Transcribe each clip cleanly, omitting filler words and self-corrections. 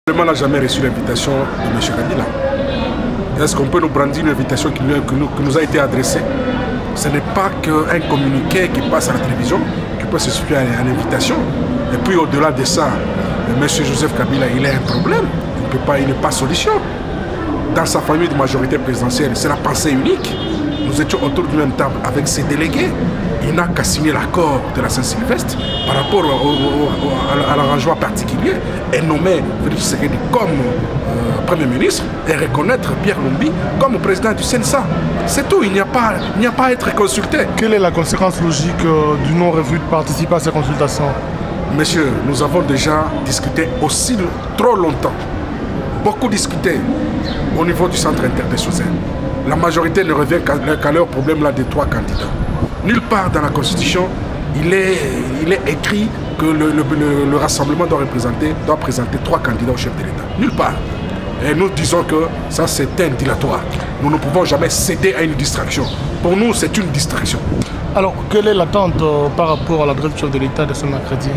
Le n'a jamais reçu l'invitation de M. Kabila. Est-ce qu'on peut nous brandir l'invitation qui nous a été adressée? Ce n'est pas qu'un communiqué qui passe à la télévision qui peut se substituer à l'invitation. Et puis au-delà de ça, M. Joseph Kabila, il a un problème. Il n'est pas solution. Dans sa famille de majorité présidentielle, c'est la pensée unique. Nous étions autour d'une même table avec ses délégués. Il n'a qu'à signer l'accord de la Saint-Sylvestre par rapport à l'arrangement particulier et nommer Félix Tshisekedi comme Premier ministre et reconnaître Pierre Lumbi comme président du CNSA. C'est tout, il n'y a pas à être consulté. Quelle est la conséquence logique du non-refus de participer à ces consultations? Monsieur, nous avons déjà discuté aussi trop longtemps. Beaucoup discuté au niveau du centre interdécessionnel. La majorité ne revient qu'à leur problème là des 3 candidats. Nulle part dans la Constitution, il est écrit que le rassemblement doit présenter 3 candidats au chef de l'État. Nulle part. Et nous disons que ça c'est un dilatoire. Nous ne pouvons jamais céder à une distraction. Pour nous, c'est une distraction. Alors, quelle est l'attente par rapport à la grève du chef de l'État de ce mercredi?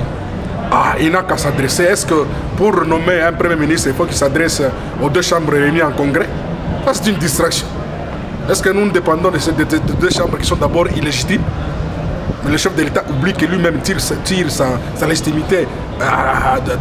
Il n'a qu'à s'adresser. Est-ce que pour nommer un Premier ministre, il faut qu'il s'adresse aux 2 chambres réunies en congrès? Ça, c'est une distraction. Est-ce que nous dépendons de ces 2 chambres qui sont d'abord illégitimes? Mais le chef de l'État oublie que lui-même tire sa légitimité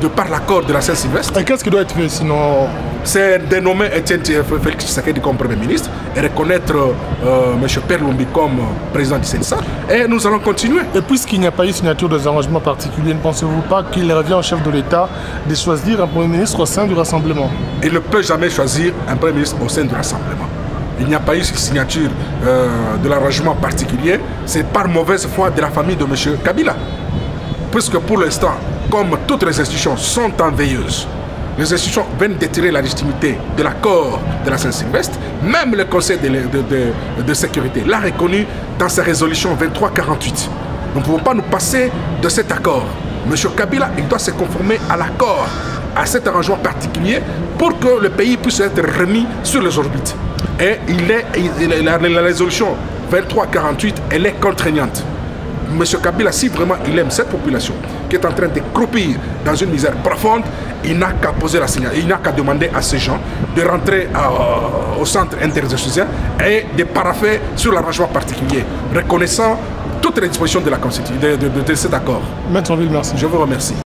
de par l'accord de la Saint-Sylvestre. Et qu'est-ce qui doit être fait sinon? C'est dénommer Etienne Félix Tshisekedi comme Premier ministre et reconnaître M. Pierre Lumbi comme président du CNSA. Et nous allons continuer. Et puisqu'il n'y a pas eu signature des arrangements particuliers, ne pensez-vous pas qu'il revient au chef de l'État de choisir un Premier ministre au sein du Rassemblement? Il ne peut jamais choisir un Premier ministre au sein du Rassemblement. Il n'y a pas eu signature de l'arrangement particulier. C'est par mauvaise foi de la famille de M. Kabila. Puisque pour l'instant, comme toutes les institutions sont en veilleuse, les institutions viennent déterrer la légitimité de l'accord de la Saint-Sylvestre. Même le Conseil de sécurité l'a reconnu dans sa résolution 2348. Nous ne pouvons pas nous passer de cet accord. M. Kabila, il doit se conformer à l'accord, à cet arrangement particulier pour que le pays puisse être remis sur les orbites. Et la résolution 2348, elle est contraignante. M. Kabila, si vraiment il aime cette population qui est en train de croupir dans une misère profonde, il n'a qu'à poser la signale, il n'a qu'à demander à ces gens de rentrer au centre interdécessionnel et de parapher sur l'arrangement particulier, reconnaissant toutes les dispositions de la Constitution, de cet accord. Maître Ville, merci. Je vous remercie.